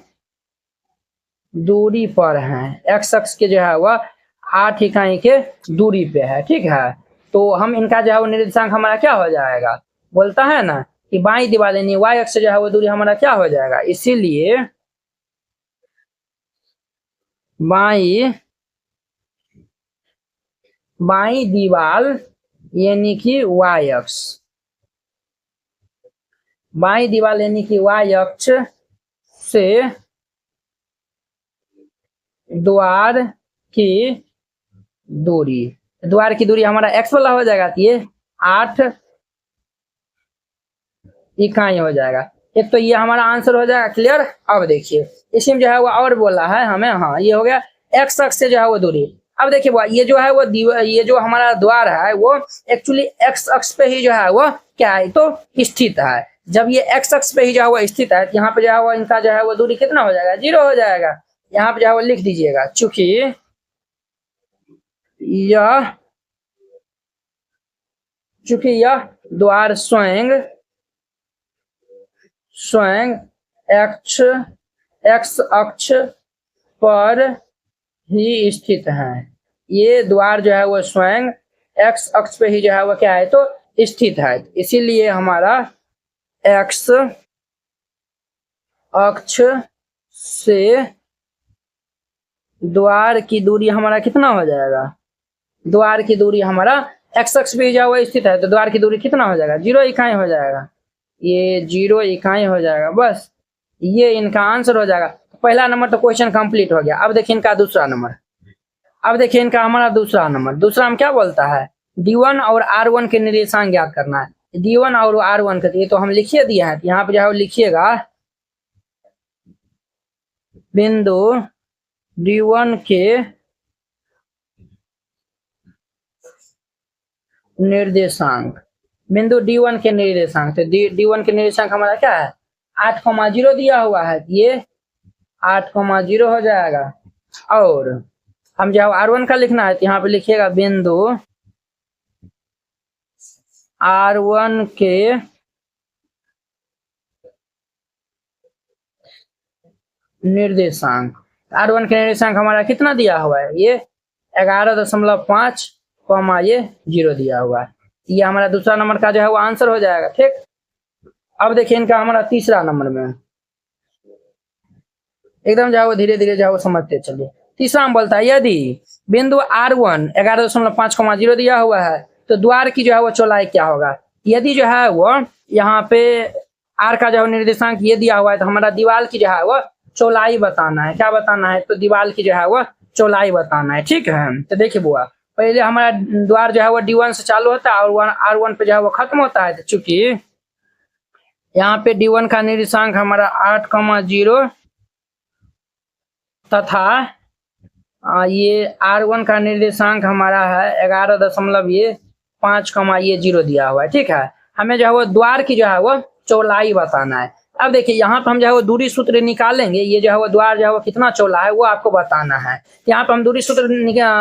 दूरी पर है, एक्स अक्ष के जो है वह 8 इकाई के दूरी पे है, ठीक है। तो हम इनका जो है वो निर्देशांक हमारा क्या हो जाएगा, बोलता है ना कि बाईं दीवार यानी वाई अक्ष जो है वो दूरी हमारा क्या हो जाएगा, इसीलिए बाईं बाई दीवार यानी कि y अक्ष, बाई दीवार यानी कि y अक्ष से द्वार की दूरी, द्वार की दूरी हमारा x वाला हो जाएगा, तो ये 8 इकाई हो जाएगा। एक तो ये हमारा आंसर हो जाएगा। क्लियर। अब देखिए इसमें जो है वो और बोला है हमें, हाँ ये हो गया x अक्ष से जो है वो दूरी। अब देखिए ये जो है वो ये जो हमारा द्वार है वो एक्चुअली x अक्ष पे ही जो है वो क्या है तो स्थित है। जब ये x अक्ष पे ही जो है वो स्थित है, यहाँ पे जो है वो इनका जो है वो दूरी कितना हो जाएगा, 0 हो जाएगा। यहाँ पे जो है वो लिख दीजिएगा, चूंकि यह द्वार स्वयं x अक्ष पर ही स्थित है। ये द्वार जो है वो स्वयं x अक्ष पे ही जो है वो क्या है तो स्थित है, इसीलिए हमारा x अक्ष से द्वार की दूरी हमारा कितना हो जाएगा, द्वार की दूरी हमारा x अक्ष पे जो है स्थित है तो द्वार की दूरी कितना हो जाएगा, 0 इकाई हो जाएगा। ये 0 इकाई हो जाएगा, बस ये इनका आंसर हो जाएगा। पहला नंबर तो क्वेश्चन कंप्लीट हो गया। अब देखिए इनका दूसरा नंबर, अब देखिए इनका हमारा दूसरा नंबर, दूसरा हम क्या बोलता है, D1 और R1 के निर्देशांक ज्ञात करना है। D1 और R1 के ये तो हम लिखिए दिए हैं, यहाँ पे जो है लिखिएगा बिंदु D1 के निर्देशांक, बिंदु D1 के निर्देशांक, तो D1 के निर्देशांक हमारा क्या है 8,0 दिया हुआ है, ये 8,0 हो जाएगा। और हम जो R1 का लिखना है तो यहाँ पे लिखिएगा बिंदु R1 के निर्देशांक, R1 के निर्देशांक हमारा कितना दिया हुआ है, ये 11.5 ये 0 दिया हुआ है। ये हमारा दूसरा नंबर का जो है वो आंसर हो जाएगा। ठीक। अब देखिए इनका हमारा तीसरा नंबर में एकदम जो है वो धीरे धीरे जो है वो समझते चलिए। तीसरा हम बोलता है यदि बिंदु R1 11.5 दिया हुआ है तो द्वार की जो है वो चौड़ाई क्या होगा। यदि जो है वो यहाँ पे R का जो है निर्देशांक ये दिया हुआ है तो हमारा दीवार की जो है वो चौड़ाई बताना है। क्या बताना है, तो दीवार की जो है वो चौड़ाई बताना है। ठीक है, तो देखिए बुआ पहले हमारा द्वार जो है वो D1 से चालू होता है और R1 पे जो है वो खत्म होता है। तो चूंकि यहाँ पे D1 का निर्देशांक हमारा 8,0 तथा ये R1 का निर्देशांक हमारा है 11.5 दिया हुआ है। ठीक है, हमें जो है वो द्वार की जो है वो चौड़ाई बताना है। अब देखिए यहाँ पे हम जो है वो दूरी सूत्र निकालेंगे, ये जो है वो द्वार जो है वो कितना चौड़ा है वो आपको बताना है। यहाँ पे हम दूरी सूत्र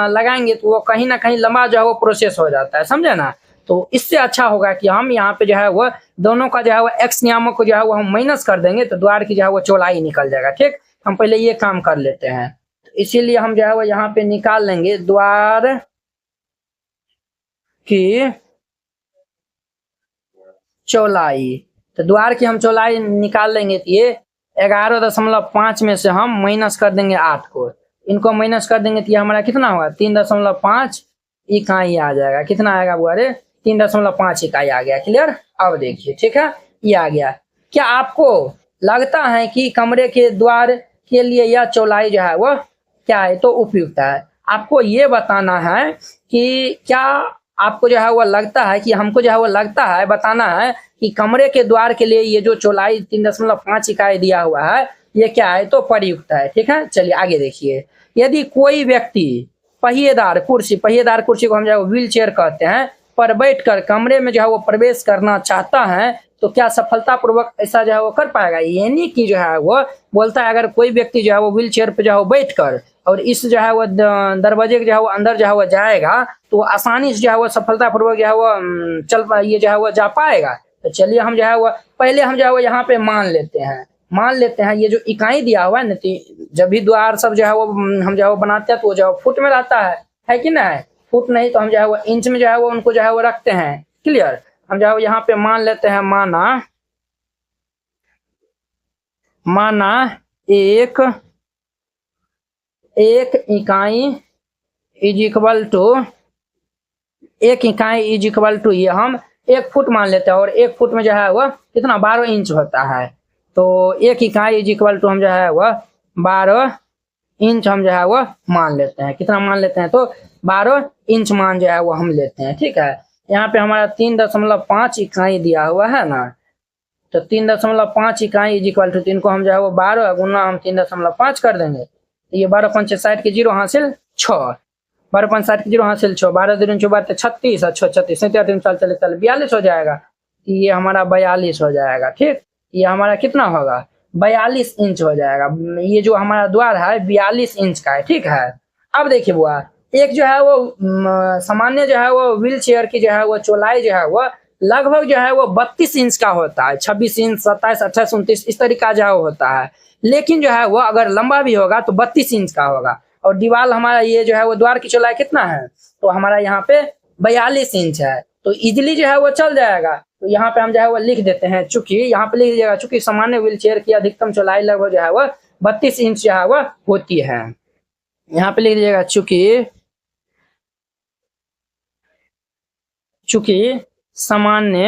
लगाएंगे तो वो कहीं ना कहीं लंबा जो है वो प्रोसेस हो जाता है, समझे ना। तो इससे अच्छा होगा कि हम यहाँ पे जो है वो दोनों का जो है वो x नियामक को जो है वो हम माइनस कर देंगे तो द्वार की जो है वो चौड़ाई निकल जाएगा। ठीक, हम पहले ये काम कर लेते हैं। तो इसीलिए हम जो है वो यहाँ पे निकाल लेंगे द्वार की चौड़ाई। तो द्वार की हम चौड़ाई निकाल लेंगे तो ये 11.5 में से हम माइनस कर देंगे 8 को, इनको माइनस कर देंगे तो ये हमारा कितना होगा 3.5 इकाई आ जाएगा। कितना आएगा वो, अरे 3.5 इकाई आ गया। क्लियर। अब देखिए ठीक है, ये आ गया। क्या आपको लगता है कि कमरे के द्वार के लिए यह चौड़ाई जो है वो क्या है तो उपयुक्त है। आपको ये बताना है कि क्या आपको जो है वो लगता है कि हमको जो है वो लगता है बताना है कि कमरे के द्वार के लिए ये जो चौड़ाई 3.5 इकाई दिया हुआ है ये क्या है तो प्रयुक्त है। ठीक है, चलिए आगे देखिए। यदि कोई व्यक्ति पहिएदार कुर्सी को हम जो है व्हील चेयर कहते हैं पर बैठकर कमरे में जो है वो प्रवेश करना चाहता है तो क्या सफलतापूर्वक ऐसा जो है वो कर पाएगा। यानी कि जो है वो बोलता है अगर कोई व्यक्ति जो है वो व्हील चेयर पे जो है वो बैठकर और इस जो है वो दरवाजे के जो है वो अंदर जो है वो जाएगा तो आसानी से जो है वो सफलतापूर्वक जो है वो ये जो है वो जा पाएगा। तो चलिए हम जो है वो पहले हम जो है वो यहाँ पे मान लेते हैं ये जो इकाई दिया हुआ है ना, जब भी द्वार सब जो है वो हम जो है वो बनाते हैं तो वो जो है फुट में रहता है कि ना, फुट नहीं तो हम जो है वो इंच में जो है वो उनको जो है वो रखते हैं। क्लियर। हम जो है यहाँ पे मान लेते हैं माना एक इकाई इज इक्वल टू 1 इकाई इज इक्वल टू, ये हम 1 फुट मान लेते हैं, और 1 फुट में जो है वह कितना 12 इंच होता है। तो 1 इकाई इज इक्वल टू हम जो है वह 12 इंच हम जो है वह मान लेते हैं। कितना मान लेते हैं? तो 12 इंच मान जो है वो हम लेते हैं। ठीक है, यहाँ पे हमारा 3.5 इकाई दिया हुआ है ना, तो 3.5 इकाई इज इक्वल टू 3 को हम जो है वो 12 गुना हम 3.5 कर देंगे। तो ये 12 पंचे 60 के 0 हासिल 6, 12 5 60 के 0 हासिल 6, 12 दूनी 4 36, अच्छा 36 चल 42 हो जाएगा। ये हमारा 42 हो जाएगा। ठीक, ये हमारा कितना होगा? 42 इंच हो जाएगा। ये जो हमारा द्वार है 42 इंच का है। ठीक है, अब देखिए बुआ, एक जो है वो सामान्य जो है वो व्हील चेयर की जो है वो चौड़ाई जो है वो लगभग जो है वो 32 इंच का होता है, 26 इंच 27 28 29 इस तरीका जो है वो होता है। लेकिन जो है वो अगर लंबा भी होगा तो 32 इंच का होगा। और दीवार हमारा ये जो है वो द्वार की चौड़ाई कितना है? तो हमारा यहाँ पे 42 इंच है, तो इजिली जो है वो चल जाएगा। तो यहाँ पे हम जो है वो लिख देते हैं, चूंकि यहाँ पे लिख दीजिएगा, चूंकि सामान्य व्हील चेयर की अधिकतम चौड़ाई लगभग जो है वो 32 इंच जो है वो होती है। यहाँ पे लिख दीजिएगा, चूंकि सामान्य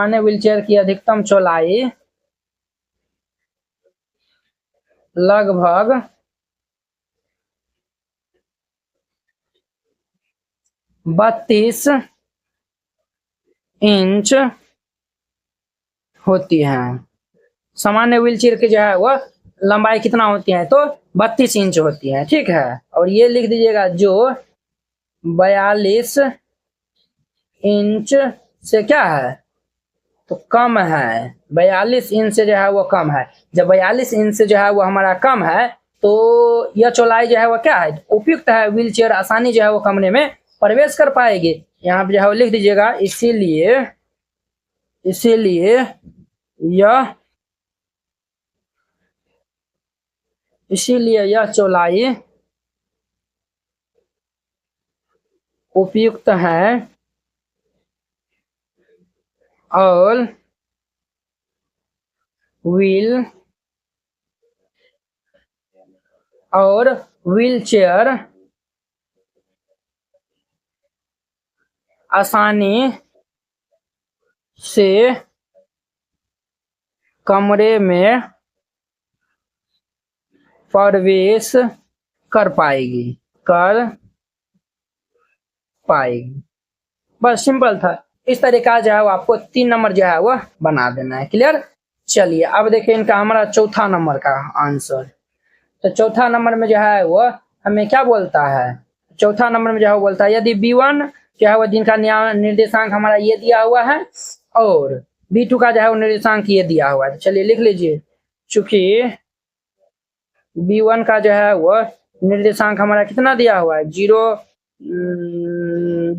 व्हील चेयर के अधिकतम चौड़ाई लगभग 32 इंच होती है। सामान्य व्हील चेयर की जो है वो लंबाई कितना होती है? तो 32 इंच होती है। ठीक है, और ये लिख दीजिएगा जो 42 इंच से क्या है? तो कम है। 42 इंच से जो है वो कम है। जब 42 इंच से जो है वो हमारा कम है तो यह चौड़ाई जो है वो क्या है? उपयुक्त है, व्हील चेयर आसानी जो है वो कमरे में प्रवेश कर पाएगी। यहाँ पे जो है वो लिख दीजिएगा, इसीलिए यह चौड़ाई उपयुक्त है और व्हील चेयर आसानी से कमरे में प्रवेश कर पाएगी। बस सिंपल था। इस तरीका जो है वो आपको 3 नंबर जो है वो बना देना है। क्लियर? चलिए अब देखिए इनका हमारा चौथा नंबर का आंसर। तो चौथा नंबर में जो है वो हमें क्या बोलता है? चौथा नंबर में जो है वो बोलता है, यदि B1 जो है वो जिनका निर्देशांक हमारा ये दिया हुआ है और B2 का जो है वो निर्देशांक ये दिया हुआ है। चलिए लिख लीजिए, चूंकि B1 का जो है वो निर्देशांक हमारा कितना दिया हुआ है?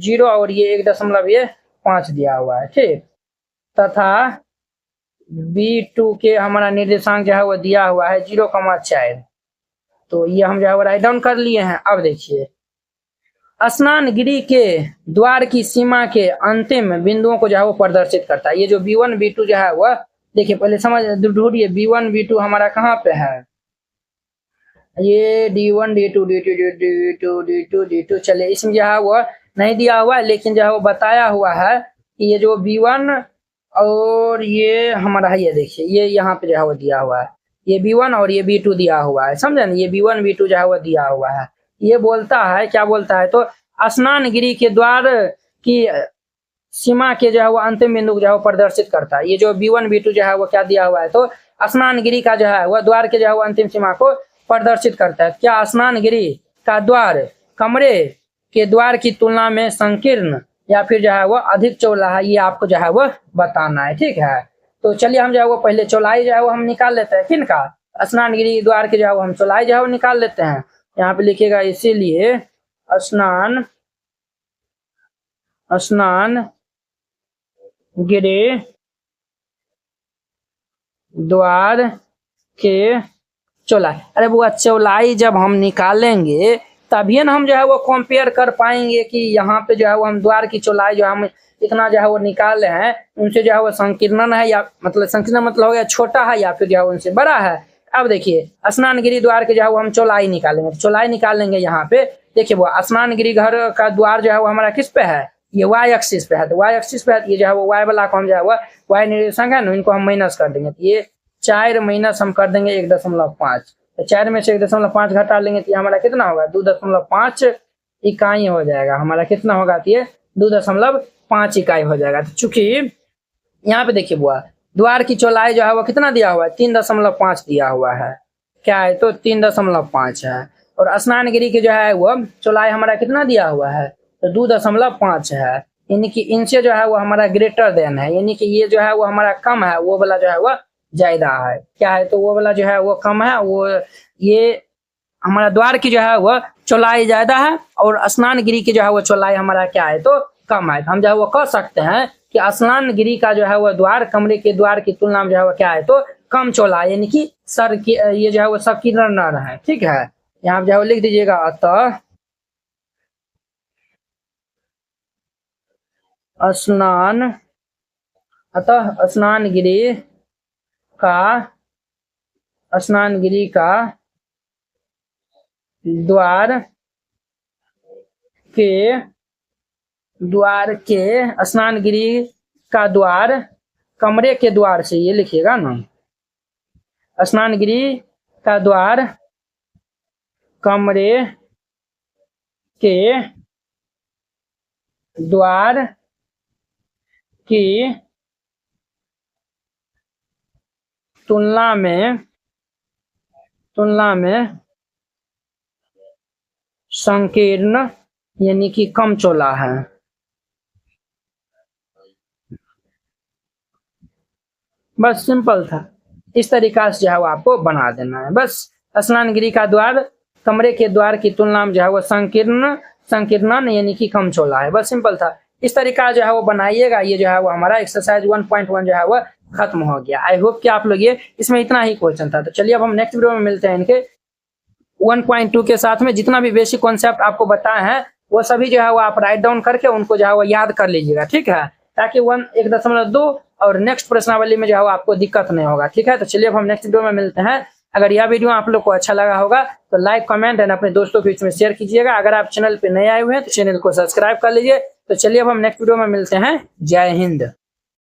0 और ये 1.5 दिया हुआ है। ठीक, तथा B2 के हमारा निर्देशांक जो है वो दिया हुआ है 0,4। तो ये हम जो है वो राइट डाउन कर लिए हैं। अब देखिए, स्नान गृह के द्वार की सीमा के अंतिम बिंदुओं को जो है वो प्रदर्शित करता है। ये जो B1 B2 जो है वो देखिए, पहले समझ ढूंढिए B1 B2 हमारा कहाँ पे है? ये D1 D2 D2 D2 D2 D2 चलिए, इसमें जो है वो नहीं दिया हुआ है, लेकिन जो है वो बताया हुआ है कि ये जो B1 और ये हमारा है, ये देखिए ये यहाँ पे जो है वो दिया हुआ है, ये B1 और ये B2 दिया हुआ है। समझे ना? ये B1 B2 जो है वो दिया हुआ है। ये बोलता है, क्या बोलता है? तो स्नान गृह के द्वार की सीमा के जो है वो अंतिम बिंदु जो है वो प्रदर्शित करता है। ये जो B1 B2 जो है वो क्या दिया हुआ है? तो स्नान गृह का जो है वो द्वार के जो है वो अंतिम सीमा को प्रदर्शित करता है। क्या स्नान गृह का द्वार कमरे के द्वार की तुलना में संकीर्ण या फिर जो है वो अधिक चौड़ा है? ये आपको जो है वो बताना है। ठीक है, तो चलिए हम जो है वो पहले चौड़ाई जो है वो हम निकाल लेते हैं। किनका? स्नान गृह द्वार के जो है वो हम चौड़ाई जो है वो निकाल लेते हैं। यहाँ पे लिखिएगा, इसीलिए स्नान गृह द्वार के चौड़ाई, अरे बुआ चौड़ाई जब हम निकालेंगे तभी ना हम जो है वो कंपेयर कर पाएंगे कि यहाँ पे जो है वो हम द्वार की चौड़ाई जो हम इतना जो है वो निकाल रहे हैं उनसे जो है वो संकीर्णन है या मतलब संकीर्णन मतलब हो गया छोटा है या फिर जो है उनसे बड़ा है। अब देखिए स्नानगिरी द्वार के जो है वो हम चौड़ाई निकालेंगे, तो चौड़ाई निकालेंगे यहाँ पे। देखिए वो स्नानगिरी घर का द्वार जो है वो हमारा किस पे है, ये वाई एक्सिस पे है, तो वाई एक्सिस पे है, ये जो है वो वाई वाला को हम जो है वो वाई निर्देशांक है ना इनको हम माइनस कर देंगे, तो ये 4 माइनस हम कर देंगे 1.5, तो 4 में से 1.5 घटा लेंगे तो ये हमारा कितना होगा 2.5 इकाई हो जाएगा, हमारा कितना होगा तो ये 2.5 इकाई हो जाएगा। तो चूंकि यहाँ पे देखिए बुआ द्वार की चौड़ाई जो है वो कितना दिया हुआ है 3.5 दिया हुआ है, क्या है तो 3.5 है, और स्नानगिरी की जो है वो चौड़ाई हमारा कितना दिया हुआ है तो 2.5 है, यानी कि इनसे जो है वो हमारा ग्रेटर देन है, यानी कि ये जो है वो हमारा कम है, वो वाला जो है वो ज्यादा है, क्या है तो वो वाला जो है वो कम है, वो ये हमारा द्वार की जो है वो चौड़ाई ज्यादा है और स्नानगिरी की जो है वो चौड़ाई हमारा क्या है तो कम है। तो हम जो है वो कह सकते हैं कि स्नानगिरी का जो है वो द्वार कमरे के द्वार की तुलना में जो है वो क्या है तो कम चौड़ाई, यानी कि सर की ये जो है वो संकीर्ण है। ठीक है, यहाँ पे जो है वो लिख दीजिएगा अतः स्नानगिरी का द्वार के स्नानगिरी का द्वार कमरे के द्वार से, ये लिखिएगा ना, स्नानगिरी का द्वार कमरे के द्वार की तुलना में संकीर्ण यानी कि कम चौड़ा है। बस सिंपल था, इस तरीका से जो है वो आपको बना देना है। बस स्नानगिरी का द्वार कमरे के द्वार की तुलना में जो है वो संकीर्ण यानी कि कम चौड़ा है। बस सिंपल था, इस तरीका जो है वो बनाइएगा। ये जो है वो हमारा एक्सरसाइज 1.1 जो है वो खत्म हो गया। आई होप कि आप लोग ये इसमें इतना ही क्वेश्चन था। तो चलिए अब हम नेक्स्ट वीडियो में मिलते हैं इनके 1.2 के साथ में। जितना भी बेसिक कॉन्सेप्ट आपको बताए हैं वो सभी जो है वो आप राइट डाउन करके उनको जो है वो याद कर लीजिएगा, ठीक है, ताकि 1.2 और नेक्स्ट प्रश्नावली में जो है आपको दिक्कत नहीं होगा। ठीक है, तो चलिए अब हम नेक्स्ट वीडियो में मिलते हैं। अगर यह वीडियो आप लोग को अच्छा लगा होगा तो लाइक कमेंट एंड अपने दोस्तों के बीच में शेयर कीजिएगा। अगर आप चैनल पे नए आए हुए हैं तो चैनल को सब्सक्राइब कर लीजिए। तो चलिए अब हम नेक्स्ट वीडियो में मिलते हैं। जय हिंद।